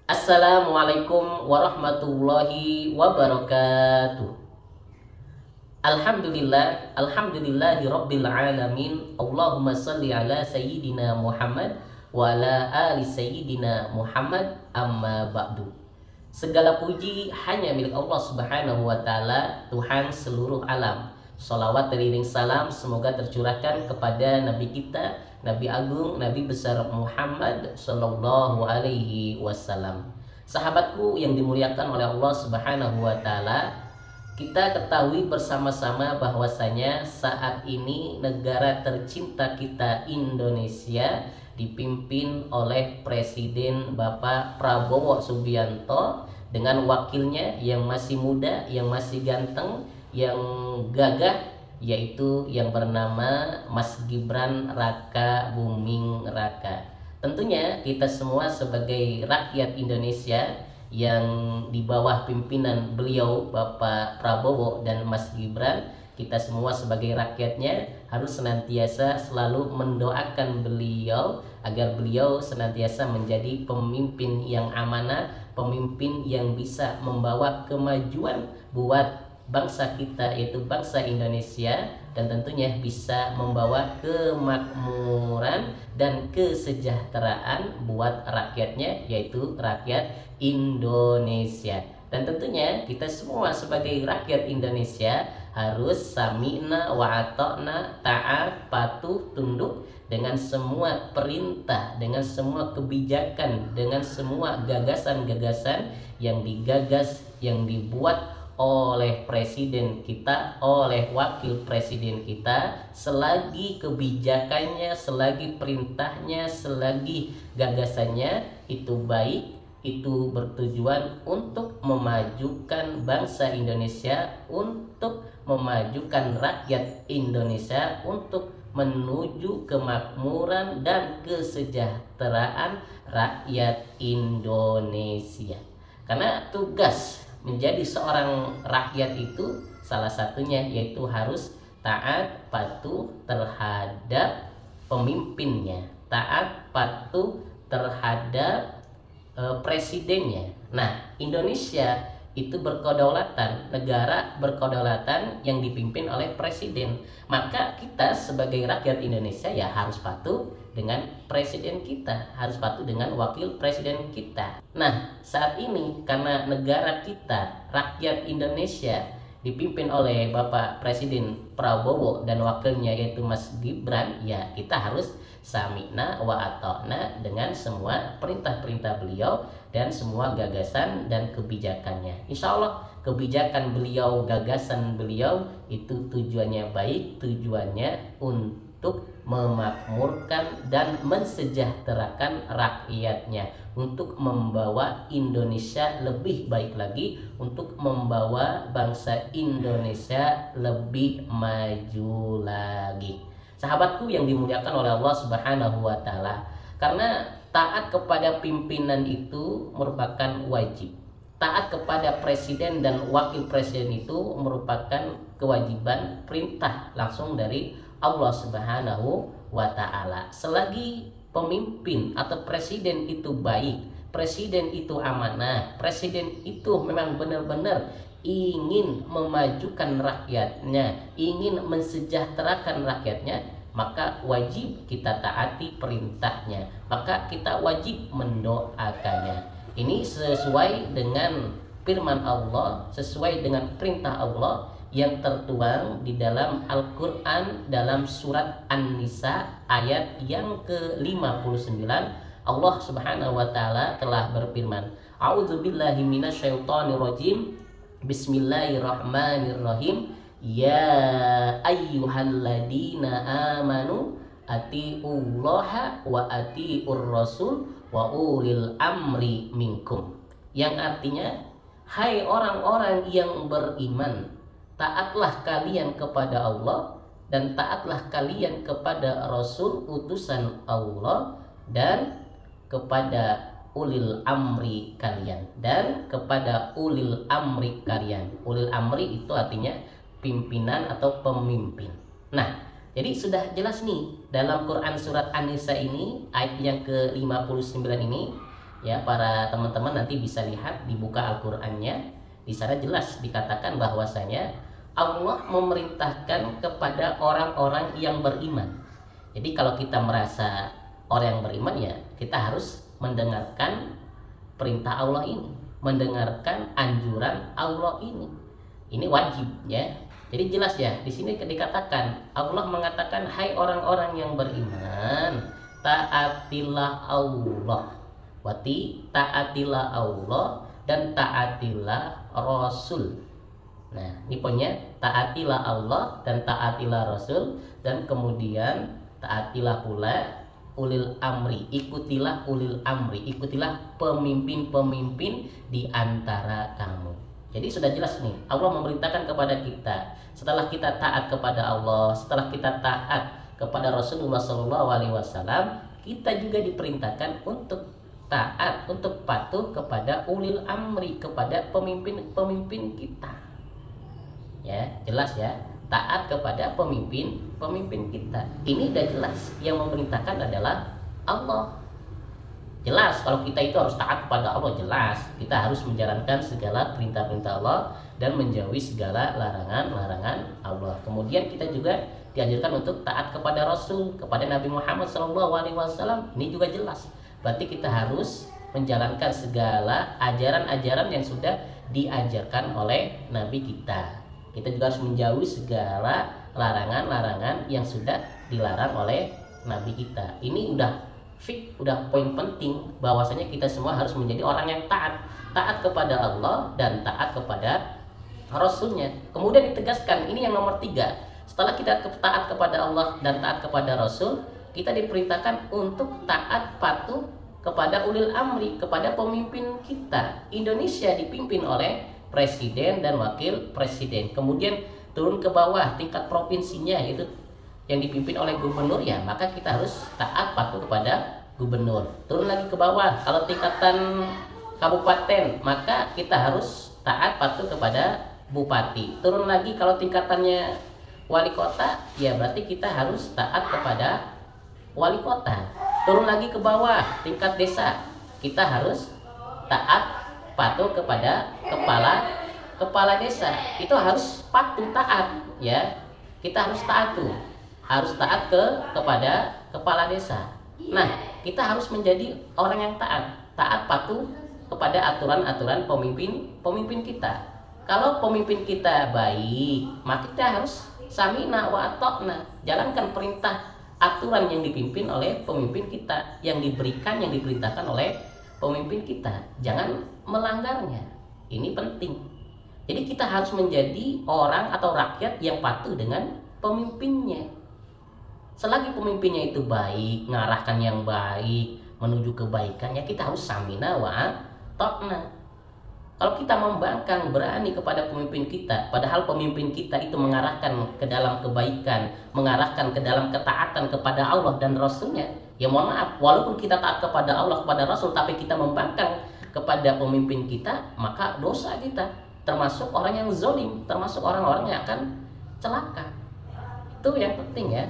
Assalamualaikum warahmatullahi wabarakatuh. Alhamdulillahi rabbil alamin. Allahumma salli ala sayyidina Muhammad wa ala ali sayyidina Muhammad, amma ba'du. Segala puji hanya milik Allah Subhanahu wa taala, Tuhan seluruh alam. Sholawat teriring salam semoga tercurahkan kepada Nabi kita, Nabi Agung, Nabi besar Muhammad Sallallahu Alaihi Wasallam. Sahabatku yang dimuliakan oleh Allah Subhanahu Wa Taala, kita ketahui bersama-sama bahwasanya saat ini negara tercinta kita Indonesia dipimpin oleh Presiden Bapak Prabowo Subianto dengan wakilnya yang masih muda, yang masih ganteng, yang gagah, yaitu yang bernama Mas Gibran Raka Buming Raka. Tentunya kita semua sebagai rakyat Indonesia yang di bawah pimpinan beliau Bapak Prabowo dan Mas Gibran, kita semua sebagai rakyatnya harus senantiasa selalu mendoakan beliau agar beliau senantiasa menjadi pemimpin yang amanah, pemimpin yang bisa membawa kemajuan buat bangsa kita, yaitu bangsa Indonesia, dan tentunya bisa membawa kemakmuran dan kesejahteraan buat rakyatnya, yaitu rakyat Indonesia. Dan tentunya kita semua sebagai rakyat Indonesia harus sami'na wa ata'na, taat, patuh, tunduk dengan semua perintah, dengan semua kebijakan, dengan semua gagasan-gagasan yang digagas, yang dibuat oleh presiden kita, oleh wakil presiden kita, selagi kebijakannya, selagi perintahnya, selagi gagasannya itu baik, itu bertujuan untuk memajukan bangsa Indonesia, untuk memajukan rakyat Indonesia, untuk menuju kemakmuran dan kesejahteraan rakyat Indonesia. Karena tugas menjadi seorang rakyat itu salah satunya yaitu harus taat patuh terhadap pemimpinnya, taat patuh terhadap presidennya. Nah, Indonesia itu berkedaulatan, negara berkedaulatan yang dipimpin oleh presiden. Maka kita sebagai rakyat Indonesia ya harus patuh dengan presiden kita, harus patuh dengan wakil presiden kita. Nah, saat ini karena negara kita, rakyat Indonesia dipimpin oleh Bapak Presiden Prabowo dan wakilnya yaitu Mas Gibran, ya kita harus sami'na wa ata'na dengan semua perintah-perintah beliau dan semua gagasan dan kebijakannya. Insya Allah kebijakan beliau, gagasan beliau itu tujuannya baik, tujuannya untuk memakmurkan dan mensejahterakan rakyatnya, untuk membawa Indonesia lebih baik lagi, untuk membawa bangsa Indonesia lebih maju lagi. Sahabatku yang dimuliakan oleh Allah Subhanahu wa taala, karena taat kepada pimpinan itu merupakan wajib. Taat kepada presiden dan wakil presiden itu merupakan kewajiban, perintah langsung dari Allah Subhanahu wa taala. Selagi pemimpin atau presiden itu baik, presiden itu amanah, presiden itu memang benar-benar ingin memajukan rakyatnya, ingin mensejahterakan rakyatnya, maka wajib kita taati perintahnya, maka kita wajib mendoakannya. Ini sesuai dengan firman Allah, sesuai dengan perintah Allah yang tertuang di dalam Al-Quran dalam surat An-Nisa ayat yang ke-59. Allah Subhanahu wa taala telah berfirman, A'udzubillahi minasyaitonirrajim. Bismillahirrahmanirrahim. Ya ayyuhalladzina amanu atiullaha wa atiur rasul wa ulil amri minkum. Yang artinya, hai orang-orang yang beriman, taatlah kalian kepada Allah dan taatlah kalian kepada Rasul utusan Allah dan kepada ulil amri kalian, dan kepada ulil amri kalian. Ulil amri itu artinya pimpinan atau pemimpin. Nah, jadi sudah jelas nih dalam Quran surat An-Nisa ini ayat yang ke-59 ini, Ya, para teman-teman nanti bisa lihat, dibuka Al-Qur'annya, di sana jelas dikatakan bahwasanya Allah memerintahkan kepada orang-orang yang beriman. Jadi kalau kita merasa orang yang beriman, ya kita harus mendengarkan perintah Allah ini, mendengarkan anjuran Allah ini. Ini wajib ya. Jadi jelas ya, di sini dikatakan Allah mengatakan, hai orang-orang yang beriman, taatilah Allah. Wati taatilah Allah dan taatilah Rasul. Nah, ini poinnya, taatilah Allah dan taatilah Rasul, dan kemudian taatilah pula ulil amri, ikutilah ulil amri, ikutilah pemimpin-pemimpin di antara kamu. Jadi sudah jelas nih, Allah memerintahkan kepada kita, setelah kita taat kepada Allah, setelah kita taat kepada Rasulullah SAW, kita juga diperintahkan untuk taat, untuk patuh kepada ulil amri, kepada pemimpin-pemimpin kita. Ya, jelas ya, taat kepada pemimpin kita. Ini udah jelas, yang memerintahkan adalah Allah. Jelas kalau kita itu harus taat kepada Allah, jelas kita harus menjalankan segala perintah-perintah Allah dan menjauhi segala larangan-larangan Allah. Kemudian kita juga diajarkan untuk taat kepada Rasul, kepada Nabi Muhammad SAW. Ini juga jelas, berarti kita harus menjalankan segala ajaran-ajaran yang sudah diajarkan oleh Nabi kita. Kita juga harus menjauhi segala larangan-larangan yang sudah dilarang oleh Nabi kita. Ini udah fix, udah poin penting bahwasanya kita semua harus menjadi orang yang taat kepada Allah dan taat kepada Rasulnya. Kemudian ditegaskan, ini yang nomor 3, setelah kita taat kepada Allah dan taat kepada Rasul, kita diperintahkan untuk taat patuh kepada ulil amri, kepada pemimpin kita. Indonesia dipimpin oleh presiden dan wakil presiden. Kemudian turun ke bawah tingkat provinsinya, yaitu yang dipimpin oleh gubernur, ya maka kita harus taat patuh kepada gubernur. Turun lagi ke bawah, kalau tingkatan kabupaten maka kita harus taat patuh kepada bupati. Turun lagi kalau tingkatannya wali kota, ya berarti kita harus taat kepada wali kota. Turun lagi ke bawah tingkat desa, kita harus taat patuh kepada kepala desa. Itu harus patuh taat ya. Kita harus taat tuh. Harus taat kepada kepala desa. Nah, kita harus menjadi orang yang taat patuh kepada aturan-aturan pemimpin kita. Kalau pemimpin kita baik, maka kita harus samina wa atokna, jalankan perintah aturan yang dipimpin oleh pemimpin kita, yang diberikan, yang diperintahkan oleh pemimpin kita. Jangan melanggarnya. Ini penting. Jadi kita harus menjadi orang atau rakyat yang patuh dengan pemimpinnya. Selagi pemimpinnya itu baik, ngarahkan yang baik, menuju kebaikan, ya kita harus samina wa atokna. Kalau kita membangkang, berani kepada pemimpin kita, padahal pemimpin kita itu mengarahkan ke dalam kebaikan, mengarahkan ke dalam ketaatan kepada Allah dan Rasulnya, ya mohon maaf, walaupun kita taat kepada Allah, kepada Rasul, tapi kita membangkang kepada pemimpin kita, maka dosa kita, termasuk orang yang zalim, termasuk orang-orang yang akan celaka. Itu yang penting ya.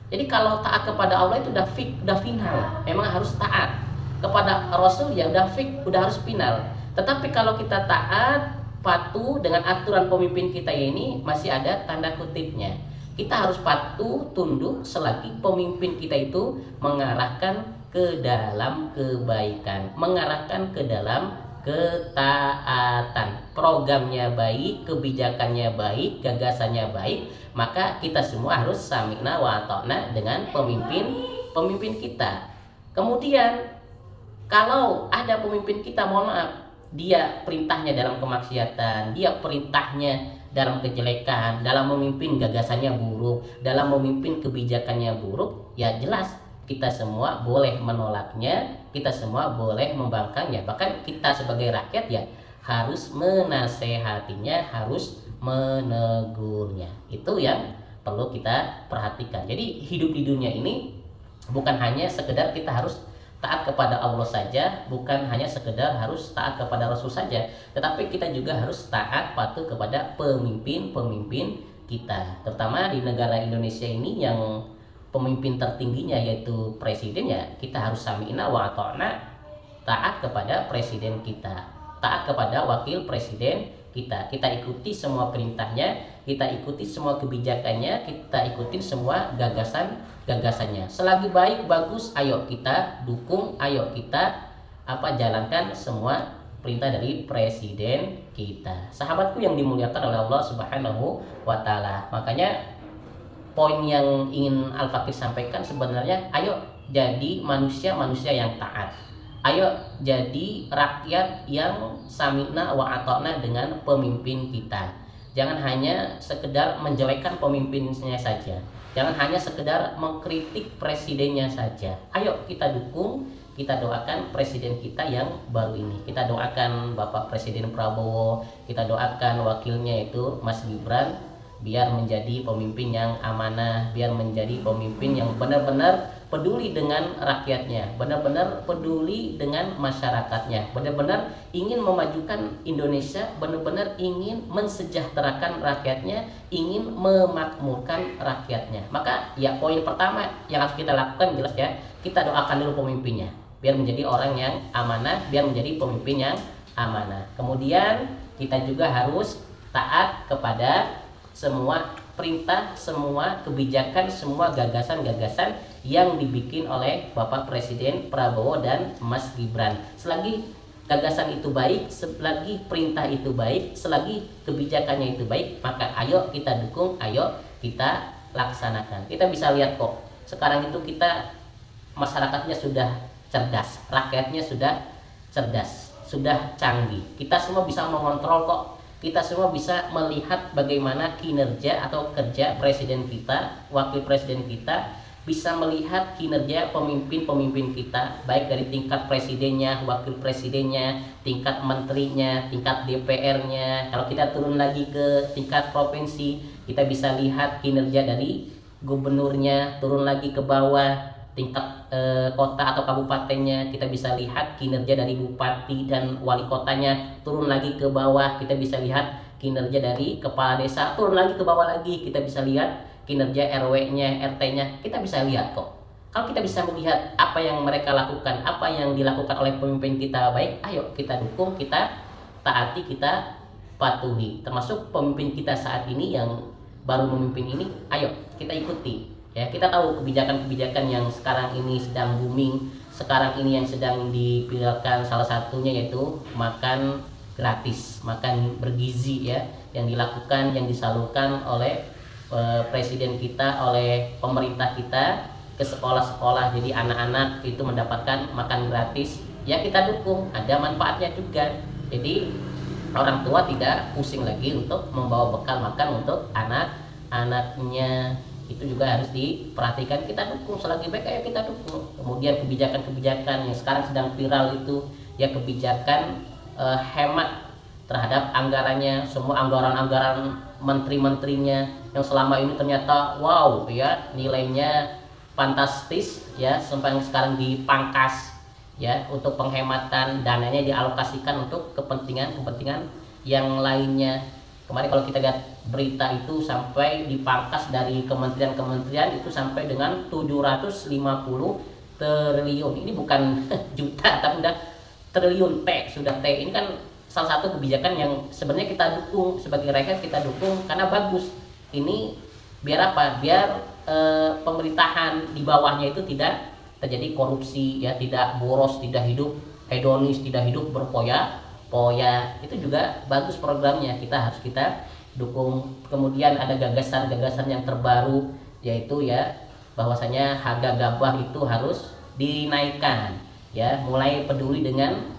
Jadi kalau taat kepada Allah itu udah fix, udah final. Memang harus taat. Kepada Rasul ya udah fix, udah harus final. Tetapi kalau kita taat, patuh dengan aturan pemimpin kita ini, masih ada tanda kutipnya. Kita harus patuh, tunduk selagi pemimpin kita itu mengarahkan ke dalam kebaikan, mengarahkan ke dalam ketaatan. Programnya baik, kebijakannya baik, gagasannya baik, maka kita semua harus samina wa atokna dengan pemimpin kita. Kemudian kalau ada pemimpin kita, mohon maaf, dia perintahnya dalam kemaksiatan, dia perintahnya dalam kejelekan, dalam memimpin gagasannya buruk, dalam memimpin kebijakannya buruk, ya jelas kita semua boleh menolaknya, kita semua boleh membangkangnya. Bahkan kita sebagai rakyat ya harus menasehatinya, harus menegurnya. Itu yang perlu kita perhatikan. Jadi hidup di dunia ini bukan hanya sekedar kita harus taat kepada Allah saja, bukan hanya sekedar harus taat kepada Rasul saja, tetapi kita juga harus taat patuh kepada pemimpin-pemimpin kita. Terutama di negara Indonesia ini yang pemimpin tertingginya yaitu presiden, ya kita harus sami'na wa ata'na, taat kepada presiden kita, taat kepada wakil presiden kita. Kita ikuti semua perintahnya, kita ikuti semua kebijakannya, kita ikuti semua gagasannya. Selagi baik bagus, ayo kita dukung, ayo kita jalankan semua perintah dari presiden kita. Sahabatku yang dimuliakan oleh Allah Subhanahu wa taala. Makanya poin yang ingin Al-Fakir sampaikan sebenarnya, ayo jadi manusia-manusia yang taat. Ayo jadi rakyat yang sami'na wa ata'na dengan pemimpin kita. Jangan hanya sekedar menjelekkan pemimpinnya saja. Jangan hanya sekedar mengkritik presidennya saja. Ayo kita dukung, kita doakan presiden kita yang baru ini. Kita doakan Bapak Presiden Prabowo, kita doakan wakilnya itu Mas Gibran, biar menjadi pemimpin yang amanah, biar menjadi pemimpin yang benar-benar peduli dengan rakyatnya, benar-benar peduli dengan masyarakatnya, benar-benar ingin memajukan Indonesia, benar-benar ingin mensejahterakan rakyatnya, ingin memakmurkan rakyatnya. Maka ya poin pertama yang harus kita lakukan jelas ya, kita doakan dulu pemimpinnya, biar menjadi orang yang amanah, biar menjadi pemimpin yang amanah. Kemudian kita juga harus taat kepada semua perintah, semua kebijakan, semua gagasan-gagasan yang dibikin oleh Bapak Presiden Prabowo dan Mas Gibran. Selagi gagasan itu baik, selagi perintah itu baik, selagi kebijakannya itu baik, maka ayo kita dukung, ayo kita laksanakan. Kita bisa lihat kok, sekarang itu kita masyarakatnya sudah cerdas, rakyatnya sudah cerdas, sudah canggih. Kita semua bisa mengontrol kok. Kita semua bisa melihat bagaimana kinerja atau kerja presiden kita, wakil presiden kita, bisa melihat kinerja pemimpin-pemimpin kita, baik dari tingkat presidennya, wakil presidennya, tingkat menterinya, tingkat DPR-nya. Kalau kita turun lagi ke tingkat provinsi, kita bisa lihat kinerja dari gubernurnya, turun lagi ke bawah, tingkat kota atau kabupatennya, kita bisa lihat kinerja dari bupati dan wali kotanya, turun lagi ke bawah, kita bisa lihat kinerja dari kepala desa, turun lagi ke bawah lagi, kita bisa lihat kinerja RW-nya, RT-nya, kita bisa lihat kok. Kalau kita bisa melihat apa yang mereka lakukan, apa yang dilakukan oleh pemimpin kita baik, ayo kita dukung, kita taati, kita patuhi. Termasuk pemimpin kita saat ini yang baru memimpin ini, ayo kita ikuti. Ya, kita tahu kebijakan-kebijakan yang sekarang ini sedang booming, sekarang ini yang sedang dipiralkan, salah satunya yaitu makan gratis, makan bergizi ya, yang dilakukan, yang disalurkan oleh presiden kita, oleh pemerintah kita ke sekolah-sekolah. Jadi anak-anak itu mendapatkan makan gratis. Ya kita dukung, ada manfaatnya juga. Jadi orang tua tidak pusing lagi untuk membawa bekal makan untuk anak-anaknya. Itu juga harus diperhatikan, kita dukung, selagi baik ayo kita dukung. Kemudian kebijakan-kebijakan yang sekarang sedang viral itu ya kebijakan hemat terhadap anggarannya, semua anggaran-anggaran menteri-menterinya yang selama ini ternyata wow ya nilainya fantastis ya, sampai sekarang dipangkas ya, untuk penghematan dananya dialokasikan untuk kepentingan-kepentingan yang lainnya. Kemarin kalau kita lihat berita itu sampai dipangkas dari kementerian-kementerian itu sampai dengan 750 triliun. Ini bukan juta tapi udah triliun, sudah T. Ini kan salah satu kebijakan yang sebenarnya kita dukung, sebagai rakyat kita dukung karena bagus. Ini biar apa? Biar pemerintahan di bawahnya itu tidak terjadi korupsi ya, tidak boros, tidak hidup hedonis, tidak hidup berpoya-poya. Itu juga bagus programnya, kita dukung. Kemudian ada gagasan-gagasan yang terbaru, yaitu ya bahwasanya harga gabah itu harus dinaikkan ya, mulai peduli dengan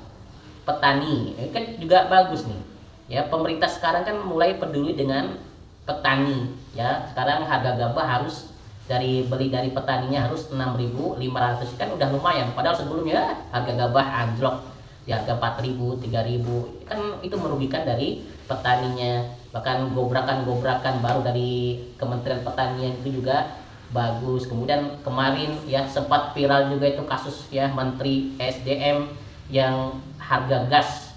petani. Ini kan juga bagus nih ya, pemerintah sekarang kan mulai peduli dengan petani ya. Sekarang harga gabah harus beli dari petaninya harus 6.500, kan udah lumayan, padahal sebelumnya harga gabah anjlok di harga 4.000, 3.000, kan itu merugikan dari petaninya. Bahkan gobrakan-gobrakan baru dari Kementerian Pertanian itu juga bagus. Kemudian kemarin ya sempat viral juga itu kasus ya Menteri SDM yang harga gas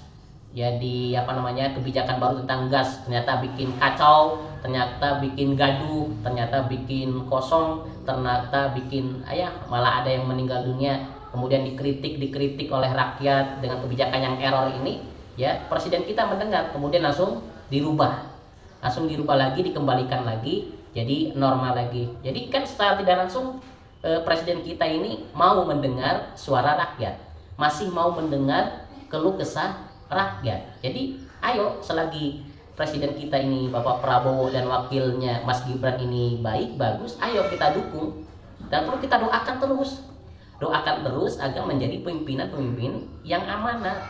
ya, di kebijakan baru tentang gas ternyata bikin kacau, ternyata bikin gaduh, ternyata bikin kosong, ternyata bikin malah ada yang meninggal dunia kemudian dikritik oleh rakyat dengan kebijakan yang error ini, ya presiden kita mendengar, kemudian langsung dirubah lagi, dikembalikan lagi jadi normal lagi. Jadi kan secara tidak langsung presiden kita ini mau mendengar suara rakyat, masih mau mendengar keluh kesah rakyat. Jadi ayo, selagi presiden kita ini Bapak Prabowo dan wakilnya Mas Gibran ini baik, bagus, ayo kita dukung dan perlu kita doakan terus agar menjadi pemimpin yang amanah,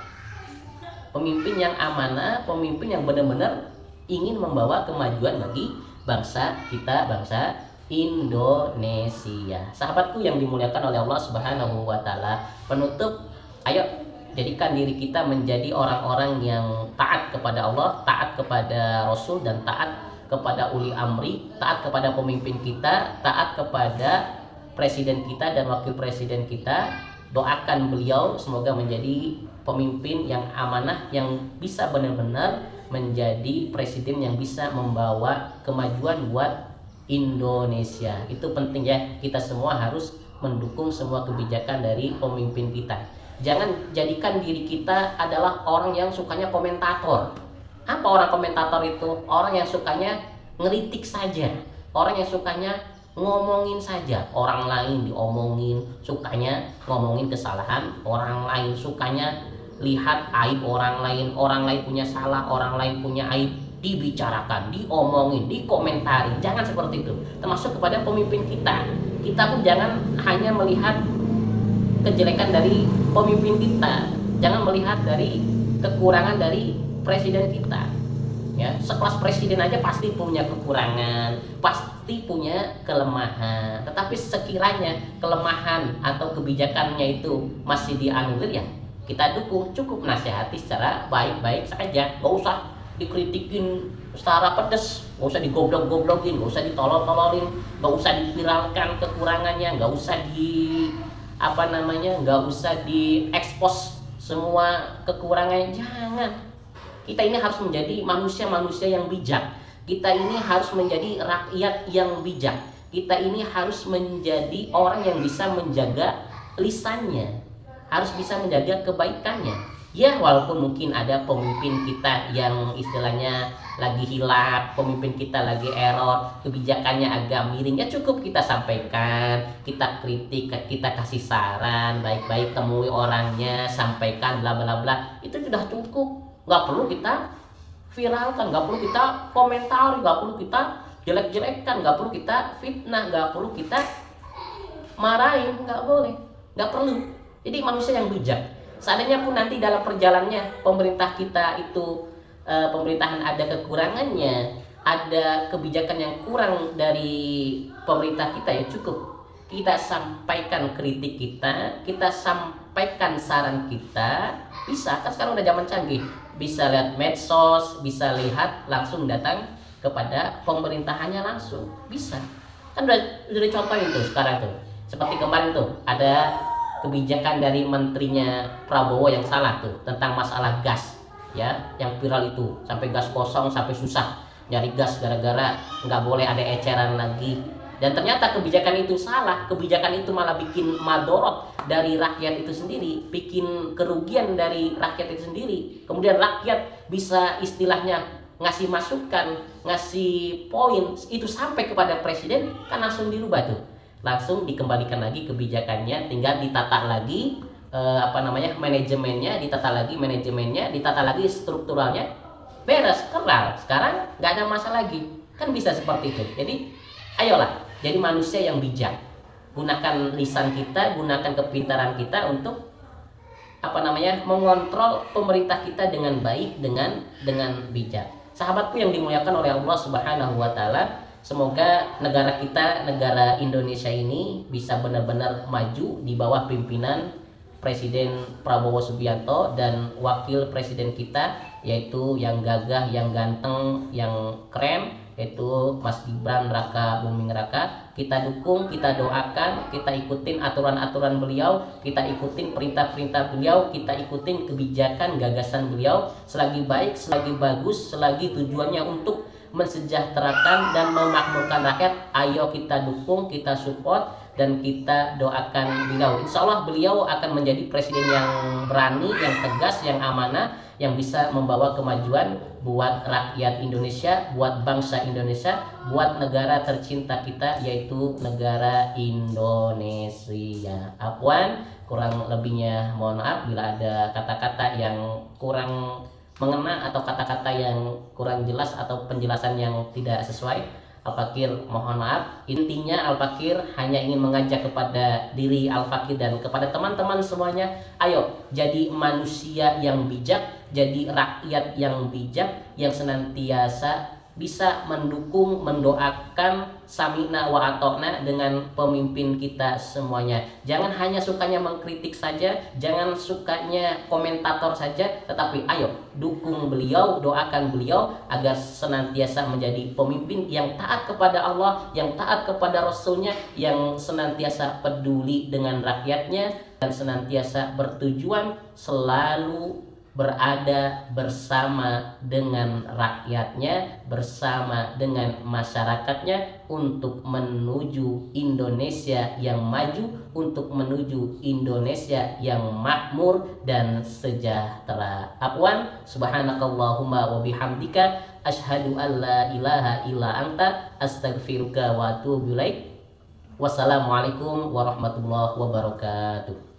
pemimpin yang benar-benar ingin membawa kemajuan bagi bangsa kita, bangsa Indonesia. Sahabatku yang dimuliakan oleh Allah Subhanahu wa taala, penutup, ayo jadikan diri kita menjadi orang-orang yang taat kepada Allah, taat kepada Rasul, dan taat kepada uli amri, taat kepada pemimpin kita, taat kepada presiden kita dan wakil presiden kita. Doakan beliau semoga menjadi pemimpin yang amanah, yang bisa benar-benar menjadi presiden yang bisa membawa kemajuan buat Indonesia. Itu penting ya, kita semua harus mendukung semua kebijakan dari pemimpin kita. Jangan jadikan diri kita adalah orang yang sukanya komentator. Apa orang komentator itu? Orang yang sukanya ngeritik saja, orang yang sukanya ngomongin saja, orang lain diomongin, sukanya ngomongin kesalahan orang lain, sukanya lihat aib orang lain punya salah, orang lain punya aib, dibicarakan, diomongin, dikomentari. Jangan seperti itu. Termasuk kepada pemimpin kita. Kita pun jangan hanya melihat kejelekan dari pemimpin kita, jangan melihat dari kekurangan dari presiden kita. Ya, sekelas presiden aja pasti punya kekurangan, pasti punya kelemahan. Tetapi sekiranya kelemahan atau kebijakannya itu masih dianulir, ya kita dukung, cukup nasihati secara baik-baik saja, nggak usah dikritikin secara pedes, nggak usah digoblok-goblokin, nggak usah ditolol-tololin, nggak usah diviralkan kekurangannya, nggak usah nggak usah diekspos semua kekurangannya. Jangan. Kita ini harus menjadi manusia-manusia yang bijak. Kita ini harus menjadi rakyat yang bijak. Kita ini harus menjadi orang yang bisa menjaga lisannya, harus bisa menjaga kebaikannya. Ya, walaupun mungkin ada pemimpin kita yang istilahnya lagi hilaf, pemimpin kita lagi error, kebijakannya agak miring, ya cukup kita sampaikan, kita kritik, kita kasih saran, baik-baik temui orangnya, sampaikan bla bla bla. Itu sudah cukup. Nggak perlu kita viralkan, nggak perlu kita komentari, nggak perlu kita jelek-jelekkan, nggak perlu kita fitnah, nggak perlu kita marahin, nggak boleh, nggak perlu. Jadi manusia yang bijak. Seandainya pun nanti dalam perjalanannya pemerintah kita itu pemerintahan ada kekurangannya, ada kebijakan yang kurang dari pemerintah kita, ya cukup kita sampaikan kritik kita sampaikan saran kita. Bisa, kan sekarang udah zaman canggih, bisa lihat medsos, bisa lihat langsung datang kepada pemerintahannya langsung, bisa. Kan udah dicontohin tuh sekarang tuh. Seperti kemarin tuh ada kebijakan dari menterinya Prabowo yang salah tuh tentang masalah gas, ya, yang viral itu, sampai gas kosong, sampai susah nyari gas gara-gara nggak boleh ada eceran lagi. Dan ternyata kebijakan itu salah, kebijakan itu malah bikin madorot dari rakyat itu sendiri, bikin kerugian dari rakyat itu sendiri. Kemudian rakyat bisa istilahnya ngasih masukan, ngasih poin, itu sampai kepada presiden, kan langsung dirubah tuh, langsung dikembalikan lagi kebijakannya, tinggal ditata lagi manajemennya, ditata lagi strukturalnya, beres, kelar. Sekarang nggak ada masalah lagi, kan bisa seperti itu. Jadi ayolah jadi manusia yang bijak, gunakan lisan kita, gunakan kepintaran kita untuk mengontrol pemerintah kita dengan baik, dengan bijak. Sahabatku yang dimuliakan oleh Allah Subhanahu wa taala, semoga negara kita, negara Indonesia ini bisa benar-benar maju di bawah pimpinan Presiden Prabowo Subianto dan wakil presiden kita, yaitu yang gagah, yang ganteng, yang keren, yaitu Mas Gibran Raka Buming Raka. Kita dukung, kita doakan, kita ikutin aturan-aturan beliau, kita ikutin perintah-perintah beliau, kita ikutin kebijakan, gagasan beliau. Selagi baik, selagi bagus, selagi tujuannya untuk mensejahterakan dan memakmurkan rakyat, ayo kita dukung, kita support. dan kita doakan beliau. Insya Allah beliau akan menjadi presiden yang berani, yang tegas, yang amanah, yang bisa membawa kemajuan buat rakyat Indonesia, buat bangsa Indonesia, buat negara tercinta kita yaitu negara Indonesia. Afwan, kurang lebihnya mohon maaf bila ada kata-kata yang kurang mengena atau kata-kata yang kurang jelas atau penjelasan yang tidak sesuai. Al-Fakir mohon maaf. Intinya Al-Fakir hanya ingin mengajak kepada diri Al-Fakir dan kepada teman-teman semuanya, ayo jadi manusia yang bijak, jadi rakyat yang bijak, yang senantiasa bisa mendukung, mendoakan samina wa atokna dengan pemimpin kita semuanya. Jangan hanya sukanya mengkritik saja, jangan sukanya komentator saja, tetapi ayo dukung beliau, doakan beliau agar senantiasa menjadi pemimpin yang taat kepada Allah, yang taat kepada Rasulnya, yang senantiasa peduli dengan rakyatnya, dan senantiasa bertujuan selalu berada bersama dengan rakyatnya, bersama dengan masyarakatnya untuk menuju Indonesia yang maju, untuk menuju Indonesia yang makmur dan sejahtera. Afwan, subhanakallahumma wa bihamdika asyhadu an la ilaha illa anta astaghfiruka wa atubu ilaik. Wassalamualaikum warahmatullahi wabarakatuh.